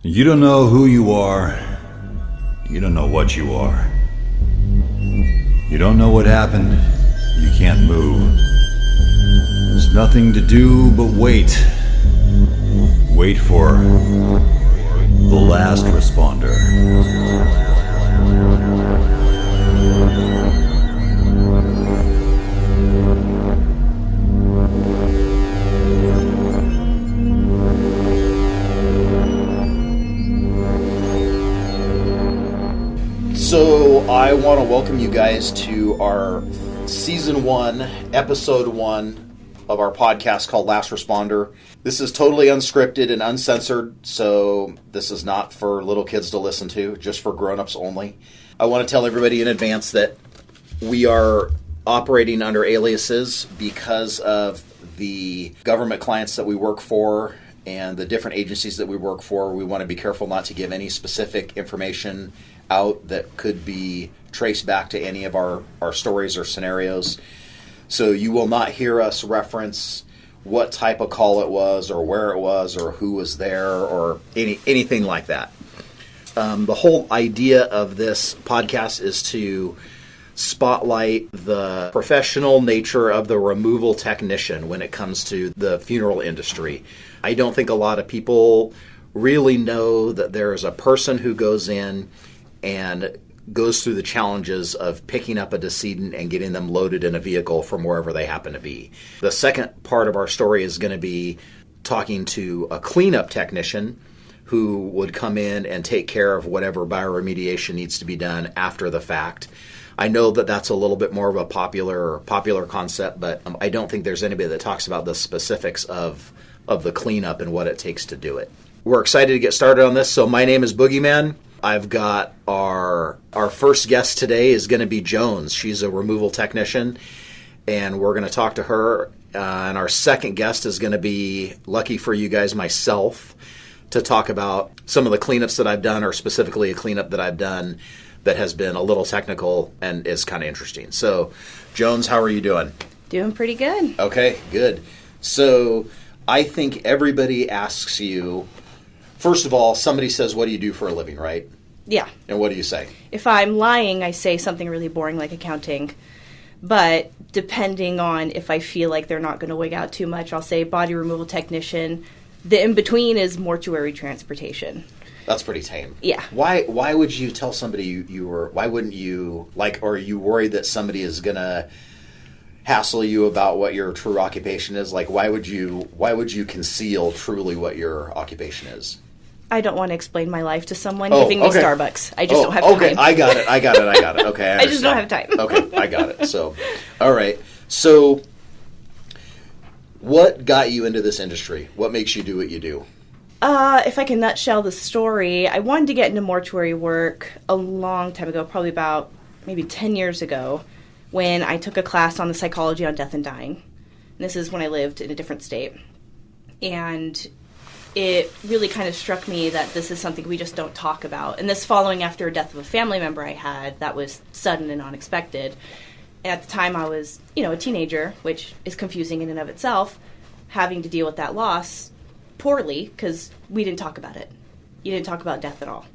You don't know who you are. You don't know what you are. You don't know what happened. You can't move. There's nothing to do but wait. Wait for the last responder. So I want to welcome you guys to our Season 1, Episode 1 of our podcast called Last Responder. This is totally unscripted and uncensored, so this is not for little kids to listen to, just for grown-ups only. I want to tell everybody in advance that we are operating under aliases because of the government clients that we work for and the different agencies that we work for. We want to be careful not to give any specific information out that could be traced back to any of our stories or scenarios. So you will not hear us reference what type of call it was or where it was or who was there or anything like that. The whole idea of this podcast is to spotlight the professional nature of the removal technician when it comes to the funeral industry. I don't think a lot of people really know that there is a person who goes in and goes through the challenges of picking up a decedent and getting them loaded in a vehicle from wherever they happen to be. The second part of our story is going to be talking to a cleanup technician who would come in and take care of whatever bioremediation needs to be done after the fact. I know that that's a little bit more of a popular concept, but I don't think there's anybody that talks about the specifics of the cleanup and what it takes to do it. We're excited to get started on this. So my name is Boogeyman. I've got our first guest today is going to be Jones. She's a removal technician, and we're going to talk to her. And our second guest is going to be, lucky for you guys, myself, to talk about some of the cleanups that I've done, or specifically a cleanup that I've done that has been a little technical and is kind of interesting. So, Jones, how are you doing? Doing pretty good. Okay, good. So, I think everybody asks you, first of all, somebody says, what do you do for a living, right? Yeah. And what do you say? If I'm lying, I say something really boring like accounting. But depending on if I feel like they're not going to wig out too much, I'll say body removal technician. The in-between is mortuary transportation. That's pretty tame. Yeah. Why would you tell somebody you were, why wouldn't you, like, or are you worried that somebody is going to hassle you about what your true occupation is? Like, why would you conceal truly what your occupation is? I don't want to explain my life to someone giving me Starbucks. I just don't have time. Okay, I got it. Okay, I just don't have time. Okay, I got it. So, all right. So, what got you into this industry? What makes you do what you do? If I can nutshell the story, I wanted to get into mortuary work a long time ago, probably about maybe 10 years ago, when I took a class on the psychology on death and dying. And this is when I lived in a different state. And it really kind of struck me that this is something we just don't talk about. And this following after a death of a family member I had that was sudden and unexpected. And at the time I was, a teenager, which is confusing in and of itself, having to deal with that loss poorly because we didn't talk about it. You didn't talk about death at all.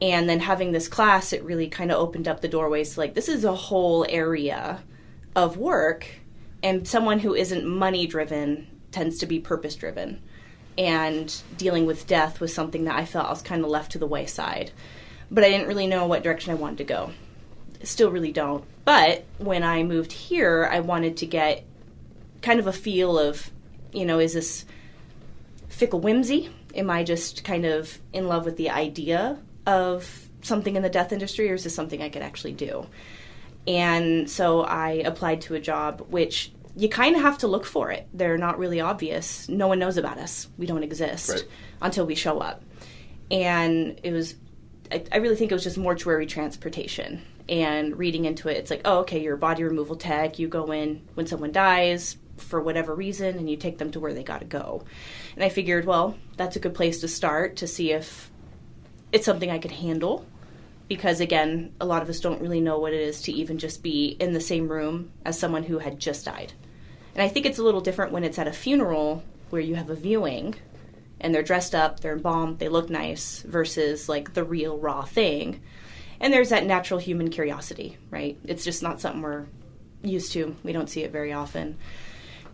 And then having this class, it really kind of opened up the doorways to, like, this is a whole area of work, and someone who isn't money-driven tends to be purpose-driven. And dealing with death was something that I felt I was kind of left to the wayside. But I didn't really know what direction I wanted to go. Still really don't. But when I moved here, I wanted to get kind of a feel of, is this fickle whimsy? Am I just kind of in love with the idea of something in the death industry, or is this something I could actually do? And so I applied to a job, which you kind of have to look for it. They're not really obvious. No one knows about us. We don't exist until we show up. And it was, I really think it was just mortuary transportation. And reading into it, it's like, oh, okay, you're a body removal tech. You go in when someone dies for whatever reason, and you take them to where they got to go. And I figured, well, that's a good place to start to see if it's something I could handle. Because, again, a lot of us don't really know what it is to even just be in the same room as someone who had just died. And I think it's a little different when it's at a funeral where you have a viewing and they're dressed up, they're embalmed, they look nice, versus like the real raw thing. And there's that natural human curiosity, right? It's just not something we're used to. We don't see it very often.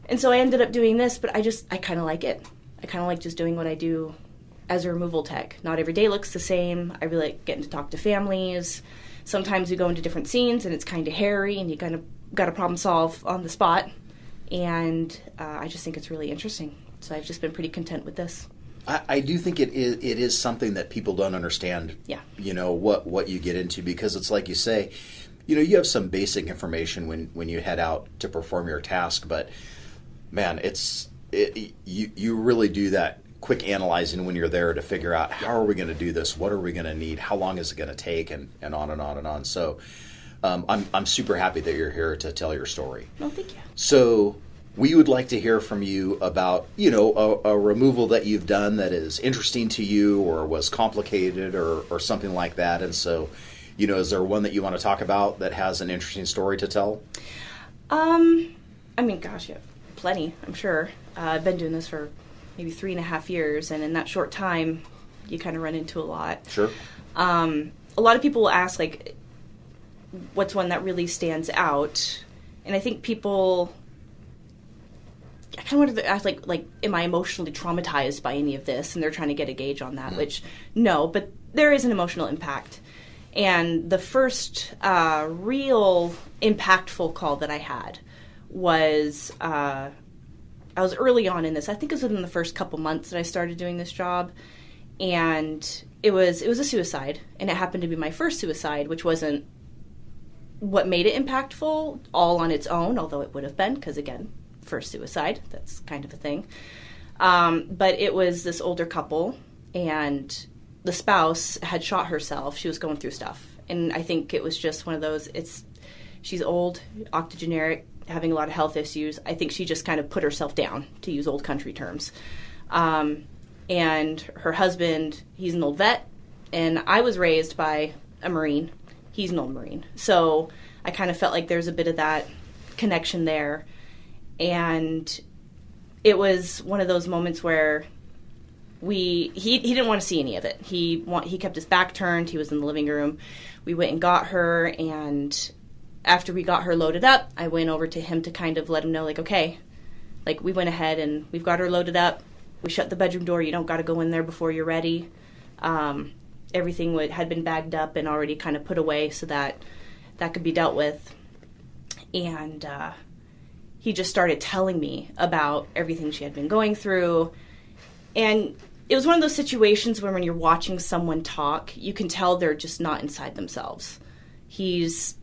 And so I ended up doing this, but I kind of like it. I kind of like just doing what I do as a removal tech. Not every day looks the same. I really like getting to talk to families. Sometimes we go into different scenes and it's kind of hairy and you kind of got to problem solve on the spot. And I just think it's really interesting. So I've just been pretty content with this. I do think it is something that people don't understand, Yeah. What you get into, because it's like you say, you have some basic information when you head out to perform your task, but man, you really do that quick analyzing when you're there to figure out how are we going to do this, what are we going to need, how long is it going to take, and on and on and on. So I'm super happy that you're here to tell your story. Oh, thank you. So we would like to hear from you about, a removal that you've done that is interesting to you or was complicated or something like that. And so, is there one that you want to talk about that has an interesting story to tell? Gosh, yeah, plenty, I'm sure. I've been doing this for maybe 3.5 years, and in that short time, you kind of run into a lot. Sure. A lot of people will ask, like, what's one that really stands out? And I think people... I kind of wanted to ask, like, am I emotionally traumatized by any of this? And they're trying to get a gauge on that, which, no, but there is an emotional impact. And the first real impactful call that I had was, I was early on in this. I think it was within the first couple months that I started doing this job. And it was a suicide. And it happened to be my first suicide, which wasn't what made it impactful all on its own, although it would have been, because, again, first suicide, that's kind of a thing. But it was this older couple, and the spouse had shot herself. She was going through stuff. And I think it was just one of those, she's old, octogenaric, having a lot of health issues. I think she just kind of put herself down, to use old country terms. And her husband, he's an old vet, and I was raised by a Marine. He's an old Marine. So I kind of felt like there's a bit of that connection there. And it was one of those moments where he didn't want to see any of it. He kept his back turned. He was in the living room. We went and got her, and after we got her loaded up, I went over to him to kind of let him know, like, okay, like, we went ahead and we've got her loaded up. We shut the bedroom door. You don't got to go in there before you're ready. Everything had been bagged up and already kind of put away so that could be dealt with. And he just started telling me about everything she had been going through. And it was one of those situations where when you're watching someone talk, you can tell they're just not inside themselves. He's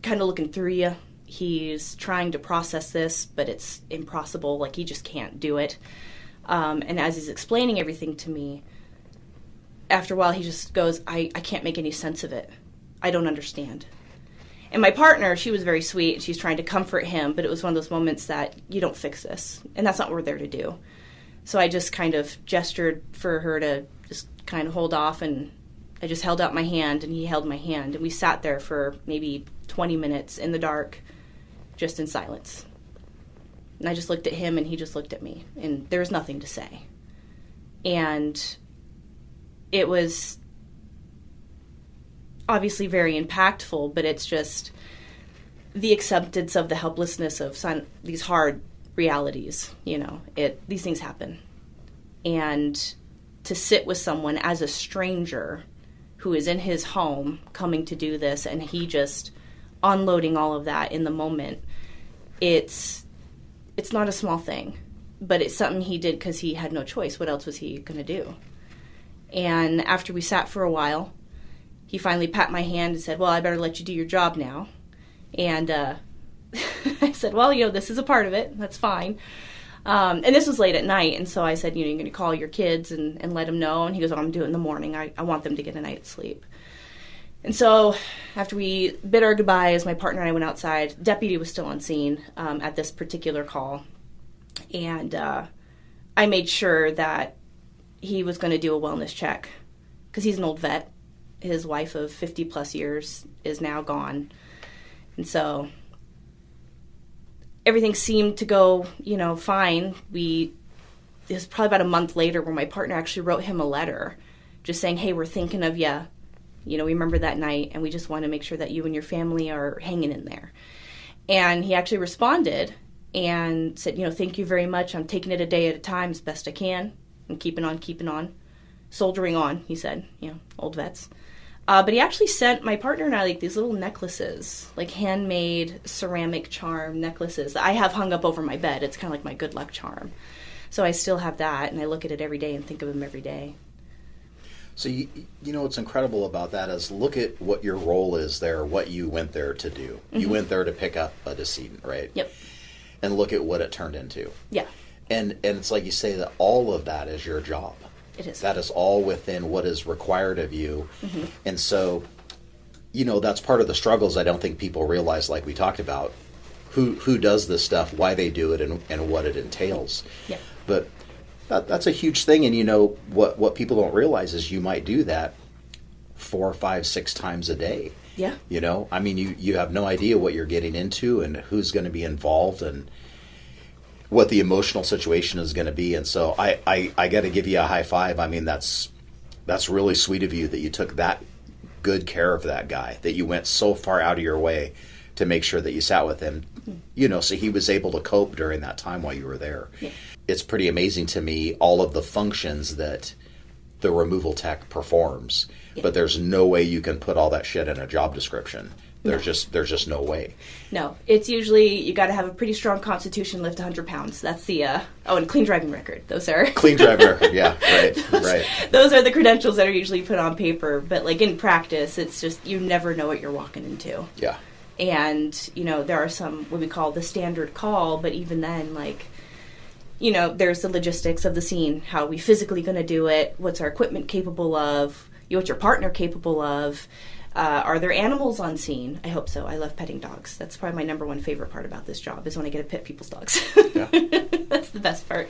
kind of looking through you. He's trying to process this, but it's impossible. Like, he just can't do it. And as he's explaining everything to me, after a while he just goes, I can't make any sense of it. I don't understand. And my partner, she was very sweet. She's trying to comfort him, but it was one of those moments that you don't fix this. And that's not what we're there to do. So I just kind of gestured for her to just kind of hold off, and I just held out my hand, and he held my hand. And we sat there for maybe 20 minutes in the dark, just in silence. And I just looked at him, and he just looked at me. And there was nothing to say. And it was obviously very impactful, but it's just the acceptance of the helplessness of these hard realities. These things happen. And to sit with someone as a stranger who is in his home coming to do this, and he just unloading all of that in the moment, it's not a small thing, but it's something he did because he had no choice. What else was he going to do? And after we sat for a while, he finally pat my hand and said, well, I better let you do your job now. And I said, well, this is a part of it. That's fine. And this was late at night. And so I said, you're going to call your kids and let them know. And he goes, I'm doing it in the morning. I want them to get a night's sleep. And so after we bid our goodbyes, my partner and I went outside. Deputy was still on scene at this particular call. And I made sure that he was going to do a wellness check because he's an old vet. His wife of 50 plus years is now gone. And so everything seemed to go, fine. We it was probably about a month later where my partner actually wrote him a letter just saying, hey, we're thinking of you. We remember that night, and we just want to make sure that you and your family are hanging in there. And he actually responded and said, thank you very much. I'm taking it a day at a time as best I can. I'm keeping on. Soldiering on, he said, old vets. But he actually sent my partner and I like these little necklaces, like handmade ceramic charm necklaces that I have hung up over my bed. It's kind of like my good luck charm. So I still have that, and I look at it every day and think of him every day. So, what's incredible about that is look at what your role is there, what you went there to do. Mm-hmm. You went there to pick up a decedent, right? Yep. And look at what it turned into. Yeah. And it's like you say that all of that is your job. It is. That is all within what is required of you. Mm-hmm. And so, that's part of the struggles I don't think people realize, like we talked about, who does this stuff, why they do it, and what it entails. Yeah. But that's a huge thing. And, what people don't realize is you might do that 4, 5, 6 times a day. Yeah. You have no idea what you're getting into and who's going to be involved and what the emotional situation is going to be. And so I got to give you a high five. That's really sweet of you that you took that good care of that guy, that you went so far out of your way to make sure that you sat with him, so he was able to cope during that time while you were there. Yeah. It's pretty amazing to me, all of the functions that the removal tech performs, but there's no way you can put all that shit in a job description. There's just no way. No, it's usually you got to have a pretty strong constitution, lift 100 pounds. That's the and clean driving record. Those are clean driving record. Yeah, right. Those are the credentials that are usually put on paper. But like in practice, it's just you never know what you're walking into. Yeah. And there are some what we call the standard call, but even then, there's the logistics of the scene. How are we physically going to do it? What's our equipment capable of? What's your partner capable of? Are there animals on scene? I hope so. I love petting dogs. That's probably my number one favorite part about this job is when I get to pet people's dogs. Yeah. That's the best part.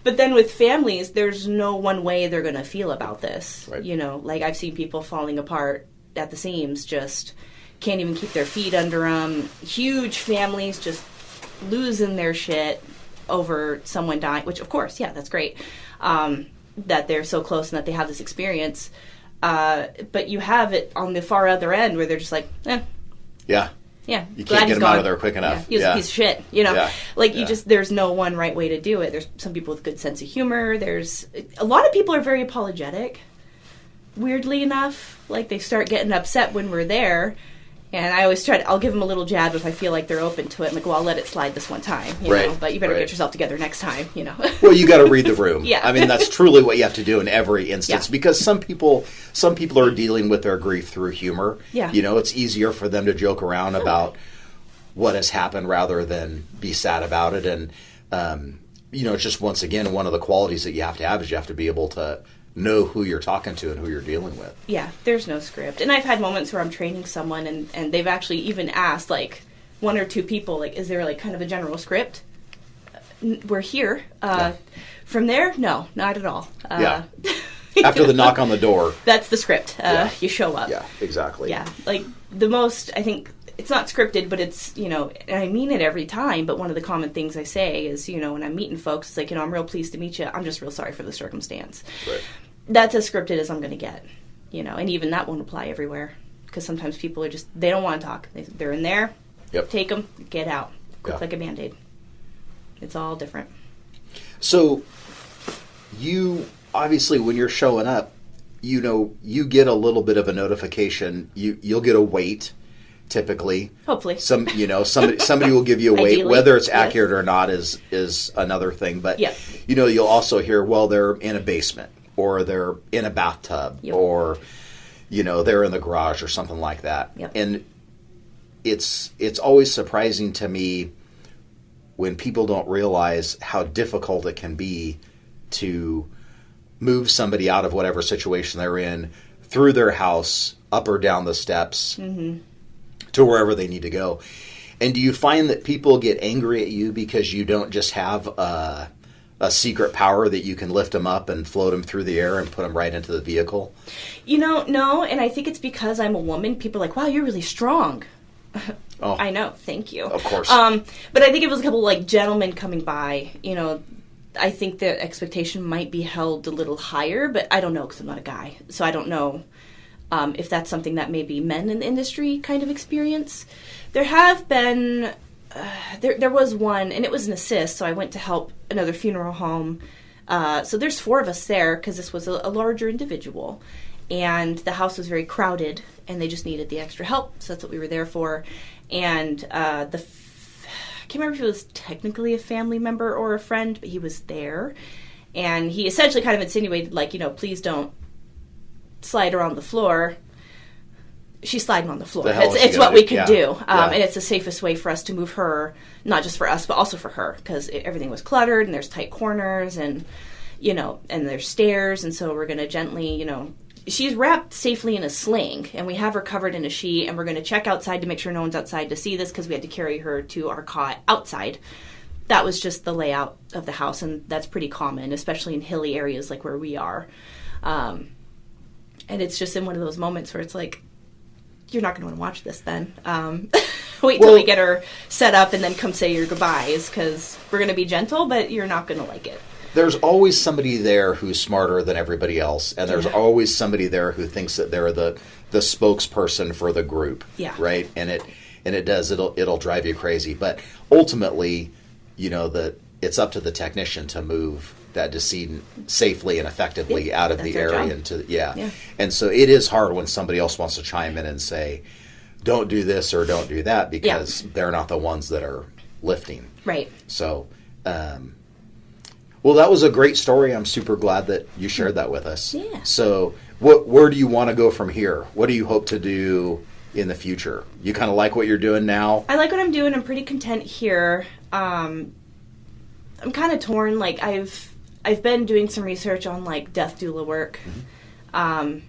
But then with families, there's no one way they're going to feel about this. Right. I've seen people falling apart at the seams, just can't even keep their feet under them. Huge families just losing their shit over someone dying, which of course, yeah, that's great. That they're so close and that they have this experience. But you have it on the far other end where they're just like, yeah. Yeah. You can't get them out of there quick enough. Yeah. He was a piece of shit, Yeah. There's no one right way to do it. There's some people with good sense of humor. There's a lot of people are very apologetic. Weirdly enough, they start getting upset when we're there. And I always I'll give them a little jab if I feel like they're open to it. I'm like, well, I'll let it slide this one time, but you better get yourself together next time, Well, you got to read the room. Yeah. That's truly what you have to do in every instance because some people are dealing with their grief through humor. Yeah. It's easier for them to joke around about what has happened rather than be sad about it. And, it's just, once again, one of the qualities that you have to have is you have to be able to know who you're talking to and who you're dealing with. Yeah, there's no script. And I've had moments where I'm training someone and they've actually even asked, one or two people, is there, kind of a general script? We're here. From there, no, not at all. Yeah. After the knock on the door. That's the script. You show up. Yeah, exactly. Yeah, the most, I think, it's not scripted, but it's, and I mean it every time, but one of the common things I say is, when I'm meeting folks, it's I'm real pleased to meet you. I'm just real sorry for the circumstance. Right. That's as scripted as I'm going to get, and even that won't apply everywhere because sometimes people are just, they don't want to talk. They're in there, Take them, get out, quick like a Band-Aid. It's all different. So you, obviously, when you're showing up, you get a little bit of a notification. You'll get a weight. Typically, hopefully, somebody will give you a weight. Ideally, whether it's accurate or not is another thing. But you'll also hear, well, they're in a basement or they're in a bathtub or they're in the garage or something like that. Yep. And it's always surprising to me when people don't realize how difficult it can be to move somebody out of whatever situation they're in through their house, up or down the steps. Mm-hmm. To wherever they need to go. And do you find that people get angry at you because you don't just have a secret power that you can lift them up and float them through the air and put them right into the vehicle? No, and I think it's because I'm a woman. People are like, wow, you're really strong. Oh, I know, thank you. Of course. But I think it was a couple gentlemen coming by, I think the expectation might be held a little higher, but I don't know because I'm not a guy. So I don't know if that's something that maybe men in the industry kind of experience. There have been, there was one, and it was an assist, so I went to help another funeral home. So there's 4 of us there because this was a larger individual. And the house was very crowded, and they just needed the extra help, so that's what we were there for. And I can't remember if it was technically a family member or a friend, but he was there. And he essentially kind of insinuated, like, please don't slide around the floor. She's sliding on the floor. It's what we can do. And it's the safest way for us to move her, not just for us, but also for her, because everything was cluttered, and there's tight corners, and, and there's stairs, and so we're going to gently, she's wrapped safely in a sling, and we have her covered in a sheet, and we're going to check outside to make sure no one's outside to see this, because we had to carry her to our cot outside. That was just the layout of the house, and that's pretty common, especially in hilly areas like where we are. And it's just in one of those moments where it's like, you're not going to want to watch this then. Wait till we get her set up and then come say your goodbyes, because we're going to be gentle, but you're not going to like it. There's always somebody there who's smarter than everybody else, and there's always somebody there who thinks that they're the spokesperson for the group. Yeah. Right? And it'll drive you crazy. But ultimately, that it's up to the technician to move that decedent safely and effectively out of the area into And so it is hard when somebody else wants to chime in and say, don't do this or don't do that, because they're not the ones that are lifting. Right. So well, that was a great story. I'm super glad that you shared that with us. Yeah. So where do you want to go from here? What do you hope to do in the future? You kind of like what you're doing now? I like what I'm doing. I'm pretty content here. I'm kind of torn. Like, I've been doing some research on, like, death doula work. Mm-hmm.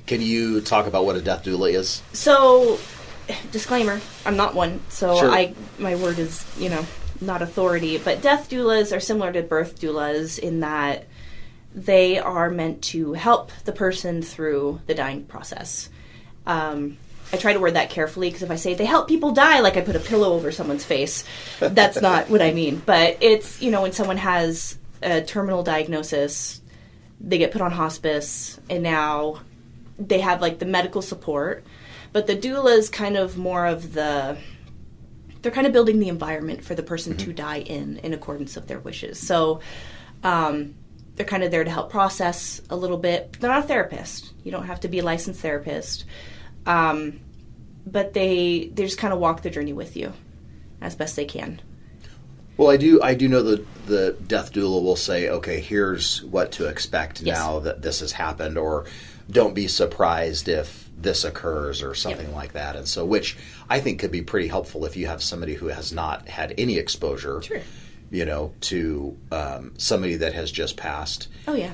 Can you talk about what a death doula is? So, disclaimer, I'm not one. So Sure. My word is, not authority. But death doulas are similar to birth doulas in that they are meant to help the person through the dying process. I try to word that carefully, because if I say they help people die, like I put a pillow over someone's face, that's not what I mean. But it's, when someone has a terminal diagnosis, they get put on hospice, and now they have, like, the medical support. But the doula is kind of more of they're kind of building the environment for the person to die in accordance with their wishes. So they're kind of there to help process a little bit. They're not a therapist. You don't have to be a licensed therapist. But they just kind of walk the journey with you as best they can. Well, I do know that the death doula will say, okay, here's what to expect now that this has happened, or don't be surprised if this occurs, or something like that. And so, which I think could be pretty helpful if you have somebody who has not had any exposure, to somebody that has just passed. Oh, yeah.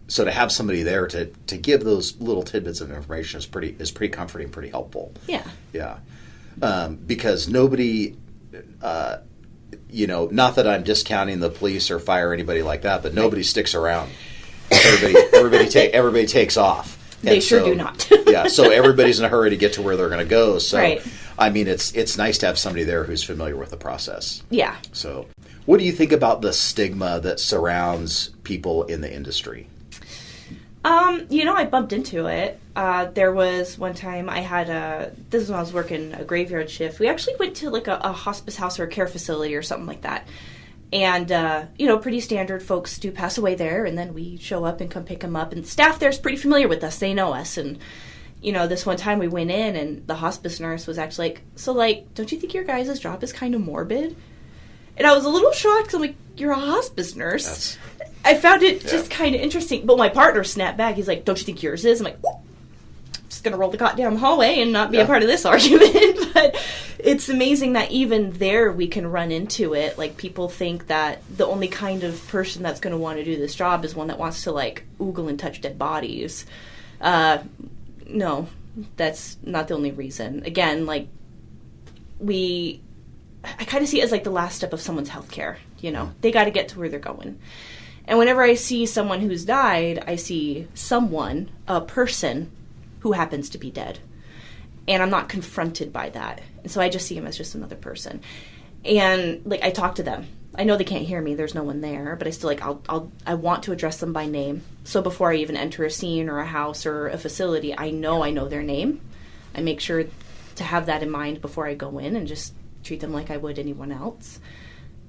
So to have somebody there to give those little tidbits of information is pretty comforting, pretty helpful. Yeah. Yeah. Because nobody, not that I'm discounting the police or fire or anybody like that, but nobody sticks around. Everybody takes off. They sure do not. Yeah. So everybody's in a hurry to get to where they're going to go. So, right. I mean, it's nice to have somebody there who's familiar with the process. Yeah. So what do you think about the stigma that surrounds people in the industry? I bumped into it. There was one time I had this is when I was working a graveyard shift. We actually went to, like, a hospice house or a care facility or something like that. And, pretty standard. Folks do pass away there, and then we show up and come pick them up. And staff there's pretty familiar with us. They know us. And, this one time we went in, and the hospice nurse was actually like, so, like, don't you think your guys' job is kind of morbid? And I was a little shocked. I'm like, you're a hospice nurse? I found it just kind of interesting. But my partner snapped back. He's like, don't you think yours is? I'm like, I'm just going to roll the goddamn hallway and not be a part of this argument. But it's amazing that even there we can run into it. Like, people think that the only kind of person that's going to want to do this job is one that wants to, like, oogle and touch dead bodies. No, that's not the only reason. Again, like, I kind of see it as, like, the last step of someone's healthcare. They got to get to where they're going. And whenever I see someone who's died, I see a person who happens to be dead. And I'm not confronted by that. And so I just see him as just another person. And, like, I talk to them. I know they can't hear me. There's no one there, but I still I want to address them by name. So before I even enter a scene or a house or a facility, I know their name. I make sure to have that in mind before I go in and just treat them like I would anyone else.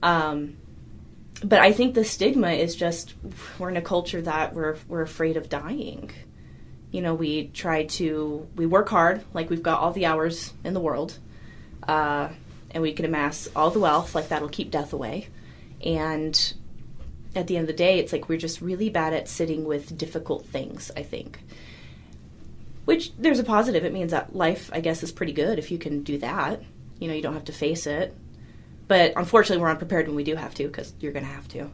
But I think the stigma is just we're in a culture that we're afraid of dying. We work hard, like we've got all the hours in the world, and we can amass all the wealth, like that'll keep death away. And at the end of the day, it's like we're just really bad at sitting with difficult things, I think. Which, there's a positive. It means that life, I guess, is pretty good if you can do that. You don't have to face it. But unfortunately, we're unprepared when we do have to, because you're going to have to.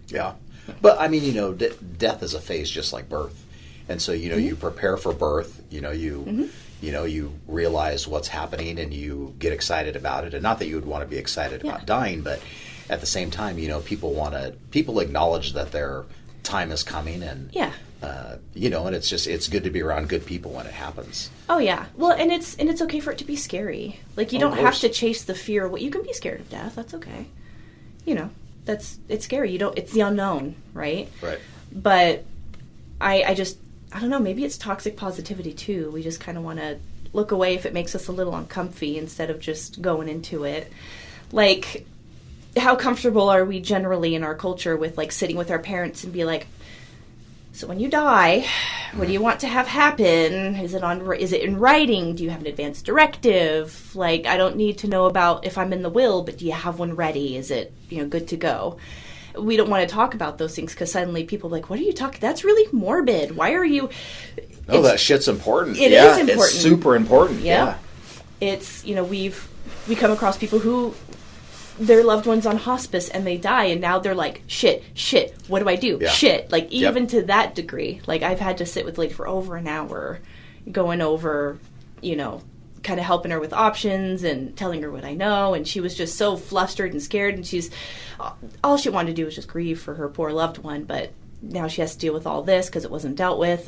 Yeah. But, I mean, death is a phase just like birth. And so, you prepare for birth, you realize what's happening and you get excited about it. And not that you would want to be excited about dying, but at the same time, people acknowledge that their time is coming and, and it's good to be around good people when it happens. Oh, yeah. Well, and it's okay for it to be scary. Like, you don't have to chase the fear. You can be scared of death. That's okay. It's scary. It's the unknown, right? Right. But I don't know, maybe it's toxic positivity too. We just kind of want to look away if it makes us a little uncomfy instead of just going into it. Like, how comfortable are we generally in our culture with, like, sitting with our parents and be like, so when you die, what do you want to have happen? Is it in writing? Do you have an advance directive? Like, I don't need to know about if I'm in the will, but do you have one ready? Is it, good to go? We don't want to talk about those things because suddenly people are like, what are you talking? That's really morbid. Why are you? Oh, that shit's important. It is important. It's super important. Yeah. It's, we come across people who their loved one's on hospice and they die and now they're like, shit, what do I do? Yeah. Shit. Like, even to that degree. Like, I've had to sit with a lady for over an hour going over, kind of helping her with options and telling her what I know, and she was just so flustered and scared, and all she wanted to do was just grieve for her poor loved one, but now she has to deal with all this because it wasn't dealt with.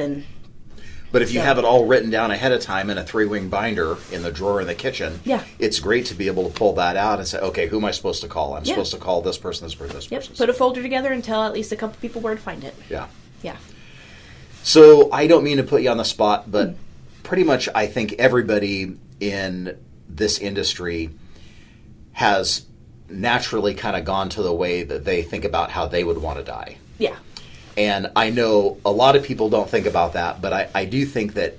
But if you have it all written down ahead of time in a 3-wing binder in the drawer in the kitchen, it's great to be able to pull that out and say, okay, who am I supposed to call? I'm supposed to call this person, this person, this person. Put a folder together and tell at least a couple people where to find it. Yeah. So I don't mean to put you on the spot, but pretty much I think everybody in this industry has naturally kind of gone to the way that they think about how they would want to die. Yeah. And I know a lot of people don't think about that, but I do think that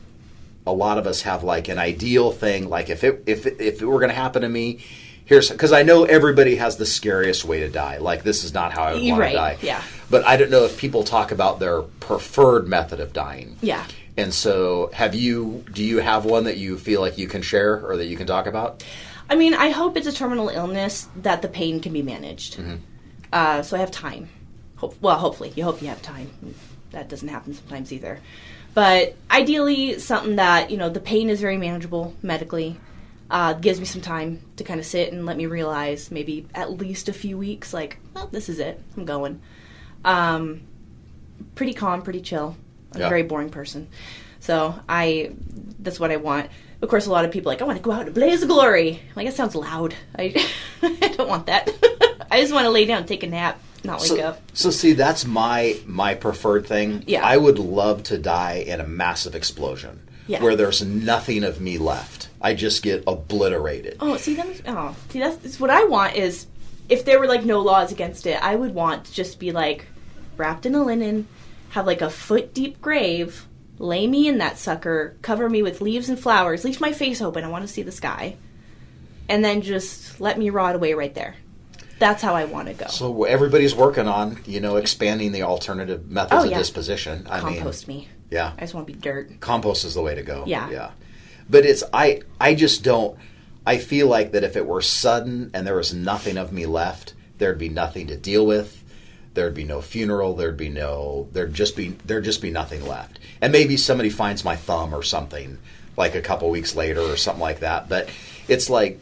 a lot of us have like an ideal thing, like if it were going to happen to me, because I know everybody has the scariest way to die. Like, this is not how I would want to die. Yeah. But I don't know if people talk about their preferred method of dying. Yeah. And so do you have one that you feel like you can share or that you can talk about? I mean, I hope it's a terminal illness that the pain can be managed. Mm-hmm. So I have time. Hopefully. You hope you have time. That doesn't happen sometimes either. But ideally, something that, the pain is very manageable medically. Gives me some time to kind of sit and let me realize maybe at least a few weeks, like, well, this is it. I'm going. Pretty calm, pretty chill. I'm a very boring person. So that's what I want. Of course, a lot of people are like, I want to go out in a blaze of glory. Like, it sounds loud. I don't want that. I just want to lay down and take a nap, not wake up. So see, that's my preferred thing. Yeah. I would love to die in a massive explosion where there's nothing of me left. I just get obliterated. That's what I want is, if there were, like, no laws against it, I would want to just be, like, wrapped in a linen, have, like, a foot-deep grave, lay me in that sucker, cover me with leaves and flowers, leave my face open, I want to see the sky, and then just let me rot away right there. That's how I want to go. So everybody's working on, expanding the alternative methods of disposition. Compost me. Yeah. I just want to be dirt. Compost is the way to go. Yeah. But I just don't, I feel like that if it were sudden and there was nothing of me left, there'd be nothing to deal with. There'd be no funeral. There'd just be nothing left. And maybe somebody finds my thumb or something, like a couple weeks later or something like that. But it's like,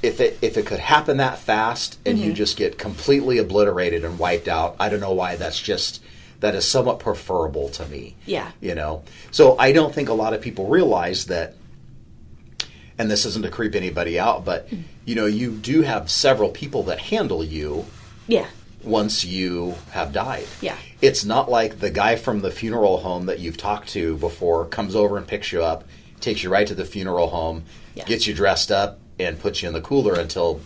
if it could happen that fast and you just get completely obliterated and wiped out, I don't know why that is somewhat preferable to me. Yeah. So I don't think a lot of people realize that, and this isn't to creep anybody out, but you do have several people that handle you Yeah. once you have died. Yeah. It's not like the guy from the funeral home that you've talked to before comes over and picks you up, takes you right to the funeral home, Yeah. gets you dressed up, and puts you in the cooler until,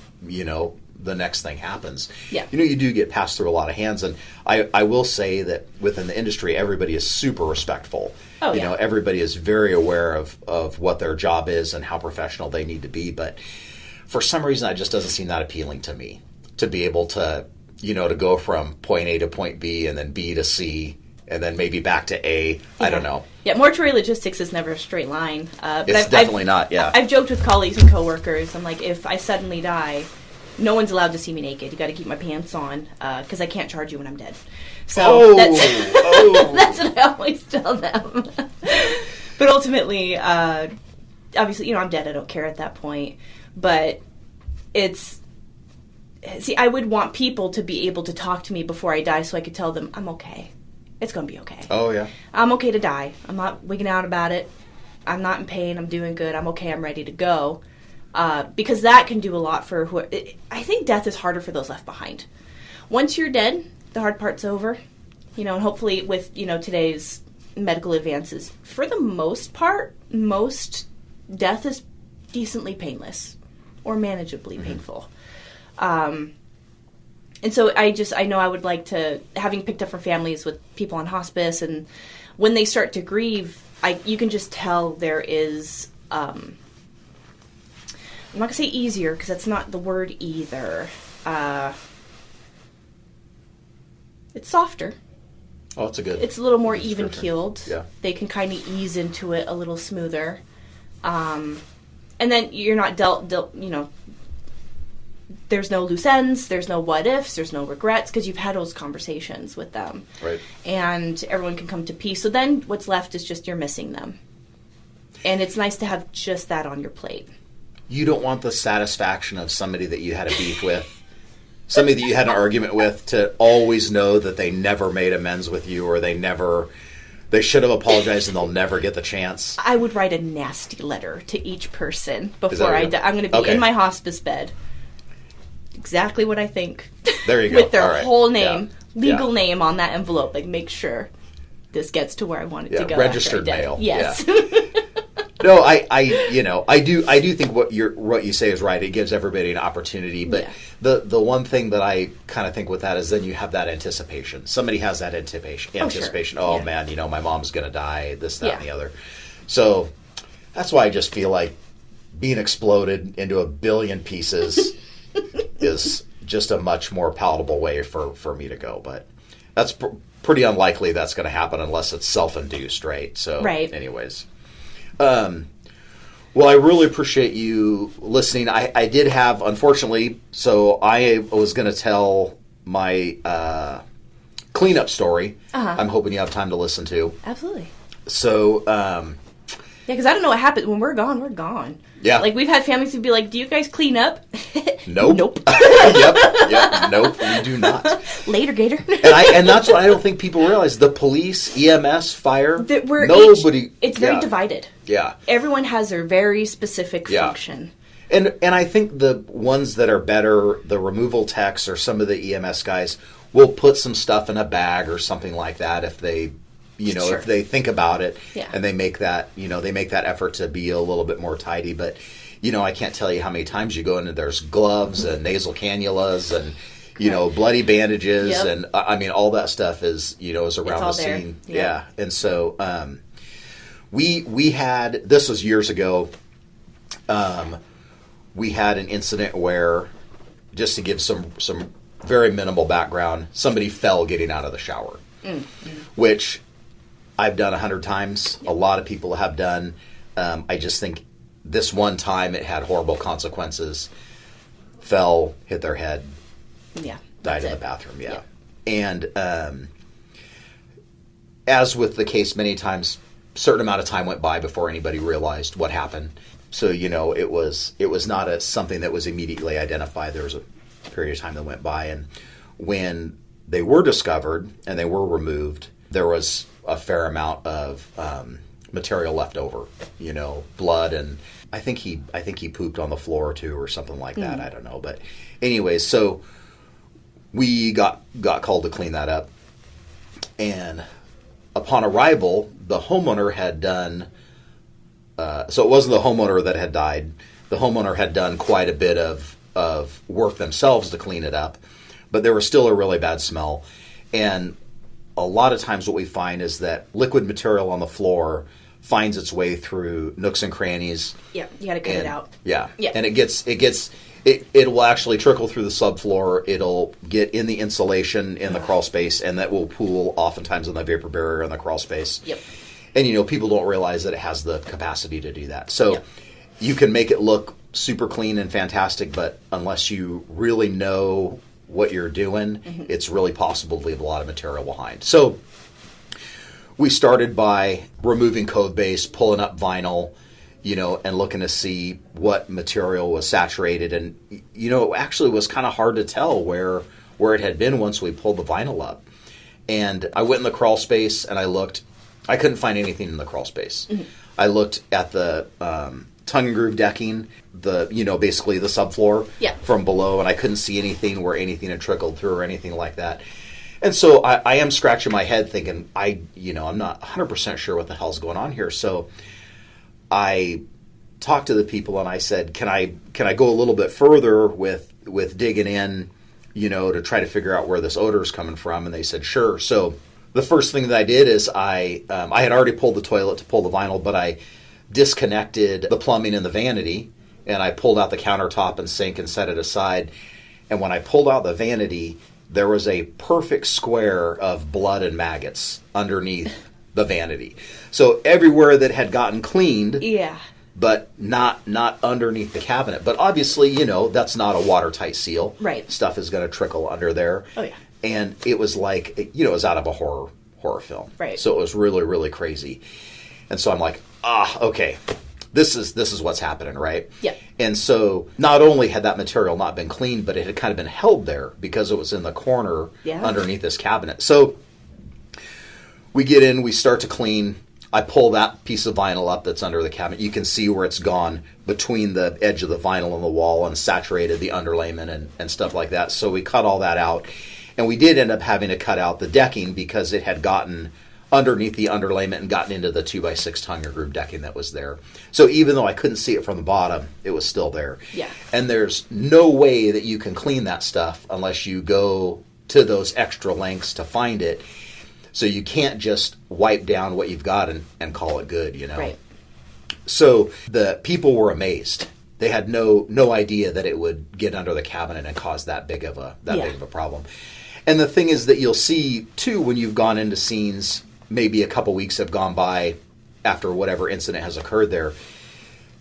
the next thing happens. Yeah. You do get passed through a lot of hands, and I will say that within the industry, everybody is super respectful. Oh, yeah. Everybody is very aware of what their job is and how professional they need to be, but for some reason, that just doesn't seem that appealing to me, to be able to, to go from point A to point B and then B to C and then maybe back to A. Yeah. I don't know. Yeah, mortuary logistics is never a straight line. But It's definitely not, yeah. I've joked with colleagues and coworkers. I'm like, if I suddenly die, no one's allowed to see me naked. You got to keep my pants on because I can't charge you when I'm dead. So that's what I always tell them. But ultimately, obviously, I'm dead. I don't care at that point. But I would want people to be able to talk to me before I die so I could tell them I'm okay. It's going to be okay. Oh, yeah. I'm okay to die. I'm not wigging out about it. I'm not in pain. I'm doing good. I'm okay. I'm ready to go. Because that can do a lot for I think death is harder for those left behind. Once you're dead, the hard part's over. And hopefully with, today's medical advances, for the most part, most death is decently painless or manageably painful. And so I know I would like to, having picked up from families with people on hospice, and when they start to grieve, you can just tell there is, I'm not going to say easier, because that's not the word either. It's softer. Oh, it's It's a little more even-keeled. Yeah. They can kind of ease into it a little smoother. And then you're not dealt, there's no loose ends, there's no what ifs, there's no regrets, because you've had those conversations with them. Right. And everyone can come to peace. So then what's left is just you're missing them. And it's nice to have just that on your plate. You don't want the satisfaction of somebody that you had a beef with, somebody that you had an argument with, to always know that they never made amends with you, or they should have apologized and they'll never get the chance. I would write a nasty letter to each person before I die. I'm going to be in my hospice bed. Exactly what I think. There you go. With their whole name, legal Yeah. name on that envelope. Like, make sure this gets to where I want it to go. Registered after I die. mail. Yes. Yeah. No, I do think what you say is right. It gives everybody an opportunity, but the one thing that I kind of think with that is then you have that anticipation. Somebody has that anticipation. Sure. Oh man, my mom's gonna die. This, that, and the Yeah. other. So that's why I just feel like being exploded into a billion pieces is just a much more palatable way for me to go. But that's pretty unlikely that's going to happen unless it's self-induced, right? So, right. Anyways. Well, I really appreciate you listening. I did have, unfortunately, so I was going to tell my cleanup story. I'm hoping you have time to listen to. Absolutely. So, yeah, because I don't know what happens. When we're gone, we're gone. Yeah. Like, we've had families who'd be like, do you guys clean up? Nope. Nope. Yep. Nope, we do not. Later, Gator. And that's what I don't think people realize. The police, EMS, fire, It's very divided. Yeah. Everyone has their very specific function. And I think the ones that are better, the removal techs or some of the EMS guys, will put some stuff in a bag or something like that if they... Sure. if they think about it, Yeah. and they make that effort to be a little bit more tidy. But, I can't tell you how many times you go in and there's gloves and nasal cannulas and, bloody bandages. Yep. And I mean, all that stuff is around the scene. Yep. Yeah. And so, we had, this was years ago. We had an incident where, just to give some very minimal background, somebody fell getting out of the shower, which I've done 100 times. Yep. A lot of people have done. I just think this one time it had horrible consequences. Fell, hit their head, died in the bathroom. Yeah. And as with the case many times, certain amount of time went by before anybody realized what happened. So it was not something that was immediately identified. There was a period of time that went by, and when they were discovered and they were removed, there was a fair amount of material left over, blood, and I think he pooped on the floor too or something like that. I don't know, but anyways, so we got called to clean that up. And upon arrival, the homeowner had done, so it wasn't the homeowner that had died. The homeowner had done quite a bit of work themselves to clean it up, but there was still a really bad smell. And a lot of times what we find is that liquid material on the floor finds its way through nooks and crannies. Yeah, you got to cut it out. Yeah. Yeah. And it will actually trickle through the subfloor. It'll get in the insulation in the crawl space, and that will pool oftentimes in the vapor barrier in the crawl space. Yep. And, people don't realize that it has the capacity to do that. So Yep. you can make it look super clean and fantastic, but unless you really know what you're doing, it's really possible to leave a lot of material behind. So we started by removing code base, pulling up vinyl, and looking to see what material was saturated. And, it actually was kind of hard to tell where it had been once we pulled the vinyl up. And I went in the crawl space and I looked. I couldn't find anything in the crawl space. I looked at the tongue and groove decking, basically the subfloor from below, and I couldn't see anything where anything had trickled through or anything like that. And so I am scratching my head thinking, I'm not 100% sure what the hell's going on here. So I talked to the people and I said, can I go a little bit further with digging in, to try to figure out where this odor is coming from? And they said, sure. So the first thing that I did is I had already pulled the toilet to pull the vinyl, but I disconnected the plumbing in the vanity, and I pulled out the countertop and sink and set it aside. And when I pulled out the vanity, there was a perfect square of blood and maggots underneath the vanity. So everywhere that had gotten cleaned, but not underneath the cabinet. But obviously, that's not a watertight seal. Right. Stuff is going to trickle under there. Oh, yeah. And it was like, it was out of a horror film. Right. So it was really, really crazy. And so I'm like, okay, this is what's happening, right? Yeah. And so not only had that material not been cleaned, but it had kind of been held there because it was in the corner underneath this cabinet. So we get in, we start to clean. I pull that piece of vinyl up that's under the cabinet. You can see where it's gone between the edge of the vinyl and the wall and saturated the underlayment and stuff like that. So we cut all that out. And we did end up having to cut out the decking because it had gotten underneath the underlayment and gotten into the 2x6 tongue and groove decking that was there. So even though I couldn't see it from the bottom, it was still there. Yeah. And there's no way that you can clean that stuff unless you go to those extra lengths to find it. So you can't just wipe down what you've got and call it good, Right. So the people were amazed. They had no idea that it would get under the cabinet and cause that big of a problem. And the thing is that you'll see too when you've gone into scenes, maybe a couple weeks have gone by after whatever incident has occurred there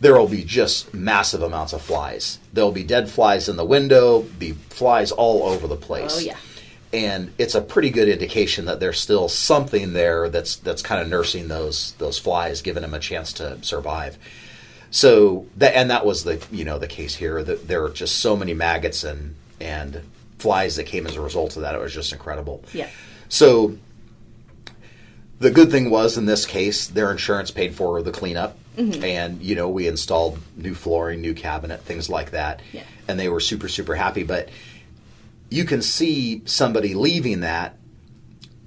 will be just massive amounts of flies. There'll be dead flies in the window, be flies all over the place. Oh, yeah. And it's a pretty good indication that there's still something there that's kind of nursing those flies, giving them a chance to survive. So that was the case here. That there were just so many maggots and flies that came as a result of that. It was just incredible. Yeah. So the good thing was in this case, their insurance paid for the cleanup, and we installed new flooring, new cabinet, things like that, and they were super, super happy. But you can see somebody leaving that,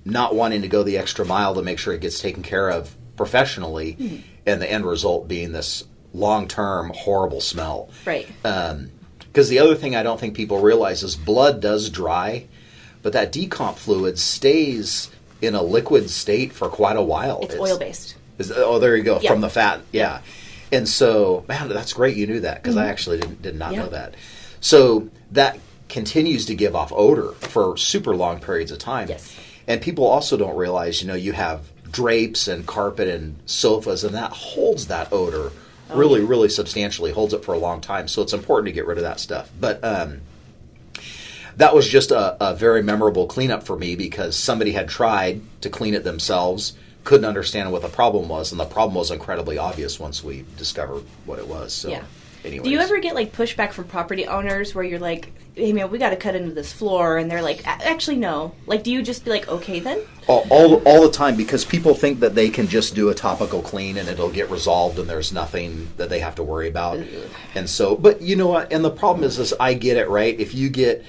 not wanting to go the extra mile to make sure it gets taken care of professionally, and the end result being this long-term horrible smell. Right. Because the other thing I don't think people realize is blood does dry, but that decomp fluid stays in a liquid state for quite a while. It's oil-based. There you go, Yeah. from the fat, yeah. And so, man, that's great you knew that, because I actually did not know that. So that continues to give off odor for super long periods of time. Yes. And people also don't realize, you have drapes and carpet and sofas, and that holds that odor really, really substantially, holds it for a long time. So it's important to get rid of that stuff. But that was just a very memorable cleanup for me, because somebody had tried to clean it themselves, couldn't understand what the problem was, and the problem was incredibly obvious once we discovered what it was. So, anyways. Do you ever get pushback from property owners where you're like, hey man, we got to cut into this floor, and they're like, actually no? Do you just be like, okay then? All the time, because people think that they can just do a topical clean and it'll get resolved and there's nothing that they have to worry about. And so, but you know what? And the problem is I get it, right? If you get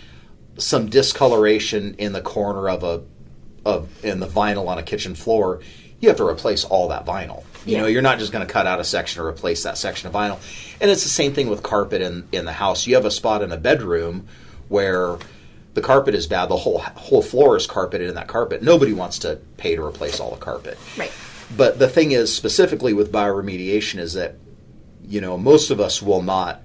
some discoloration in the corner in the vinyl on a kitchen floor, you have to replace all that vinyl. You know, you're not just going to cut out a section or replace that section of vinyl. And it's the same thing with carpet in the house. You have a spot in a bedroom where the carpet is bad. The whole floor is carpeted in that carpet. Nobody wants to pay to replace all the carpet. Right. But the thing is, specifically with bioremediation, is that, you know, most of us will not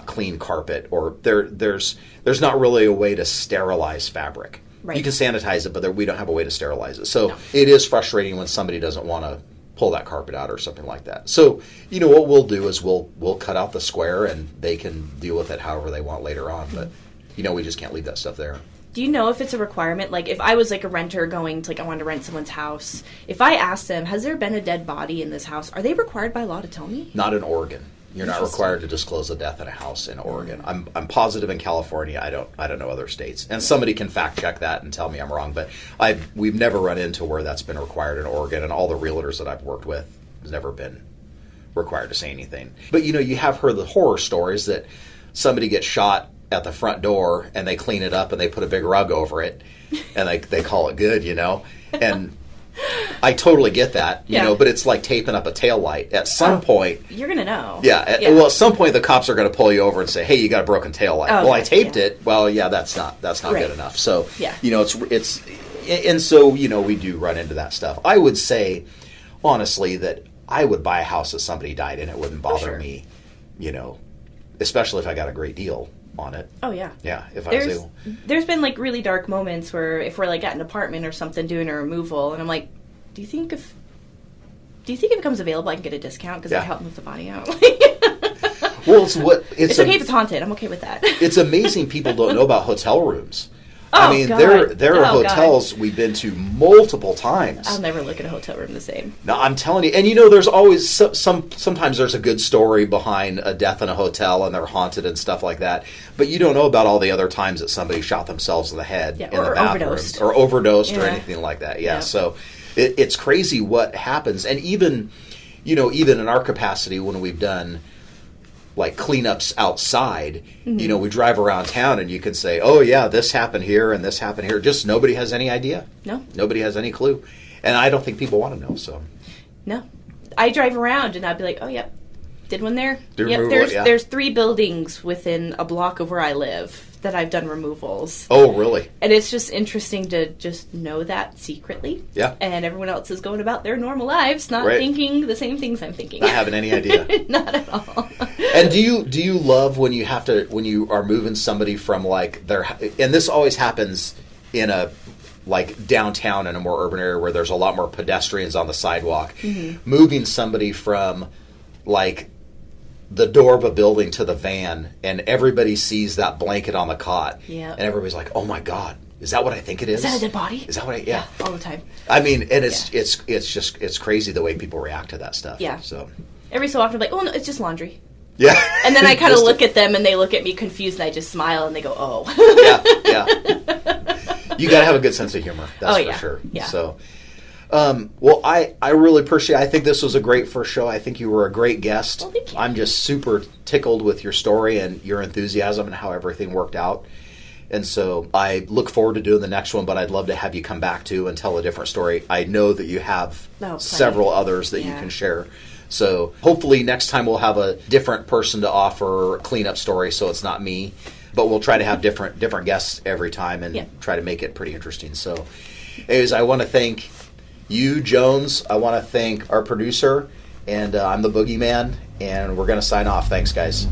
clean carpet, or there's not really a way to sterilize fabric. Right. You can sanitize it, but we don't have a way to sterilize it. So It is frustrating when somebody doesn't want to pull that carpet out or something like that. So, you know, what we'll do is we'll cut out the square, and they can deal with it however they want later on. But, you know, we just can't leave that stuff there. Do you know if it's a requirement? Like, if I was like a renter going to, like, I wanted to rent someone's house, if I asked them, has there been a dead body in this house, are they required by law to tell me? Not in Oregon. You're not required to disclose a death in a house in Oregon. I'm positive in California. I don't know other states. And somebody can fact check that and tell me I'm wrong. But we've never run into where that's been required in Oregon. And all the realtors that I've worked with has never been required to say anything. But, you know, you have heard the horror stories that somebody gets shot at the front door and they clean it up and they put a big rug over it and they call it good, you know. And I totally get that, you know, but it's like taping up a taillight. At some point, you're going to know. Well, at some point the cops are going to pull you over and say, "Hey, you got a broken taillight." Oh, well, I taped it. Well, yeah, that's not good enough. So, you know, it's and so, you know, we do run into that stuff. I would say honestly that I would buy a house that somebody died in. It wouldn't bother me, you know, especially if I got a great deal on it. Oh, yeah. Yeah, if I was able. There's been, like, really dark moments where if we're, like, at an apartment or something doing a removal, and I'm like, do you think if it becomes available I can get a discount because I help move the body out? Well, it's okay if it's haunted. I'm okay with that. It's amazing people don't know about hotel rooms. Oh, I mean, God. there are hotels we've been to multiple times. I'll never look at a hotel room the same. No, I'm telling you. And, you know, there's always sometimes there's a good story behind a death in a hotel and they're haunted and stuff like that. But you don't know about all the other times that somebody shot themselves in the head in the bathroom. Or overdosed or anything like that. Yeah. So it's crazy what happens. And even in our capacity when we've done like cleanups outside, you know, we drive around town and you can say, oh yeah, this happened here and this happened here. Just nobody has any idea. No. Nobody has any clue. And I don't think people want to know, so. No. I drive around and I'd be like, oh, yep, did one there. Yep, there's 3 buildings within a block of where I live that I've done removals. Oh, really? And it's just interesting to just know that secretly. Yeah. And everyone else is going about their normal lives, not thinking the same things I'm thinking. Not having any idea. Not at all. And do you love when you are moving somebody from like and this always happens in a like downtown in a more urban area where there's a lot more pedestrians on the sidewalk, moving somebody from like the door of a building to the van, and everybody sees that blanket on the cot, and everybody's like, "Oh my God, is that what I think it is? Is that a dead body? Is that what Yeah, all the time. I mean, and it's crazy the way people react to that stuff. Yeah. So every so often, I'm like, "Oh no, it's just laundry." Yeah. And then I kind of look at them, and they look at me confused, and I just smile, and they go, "Oh." Yeah. You got to have a good sense of humor. That's for sure. Yeah. So. Well, I really appreciate it. I think this was a great first show. I think you were a great guest. Well, thank you. I'm just super tickled with your story and your enthusiasm and how everything worked out. And so I look forward to doing the next one, but I'd love to have you come back to and tell a different story. I know that you have several others that you can share. So hopefully next time we'll have a different person to offer a cleanup story so it's not me. But we'll try to have different guests every time and try to make it pretty interesting. So anyways, I want to thank you, Jones. I want to thank our producer, and I'm the Boogeyman, and we're going to sign off. Thanks, guys.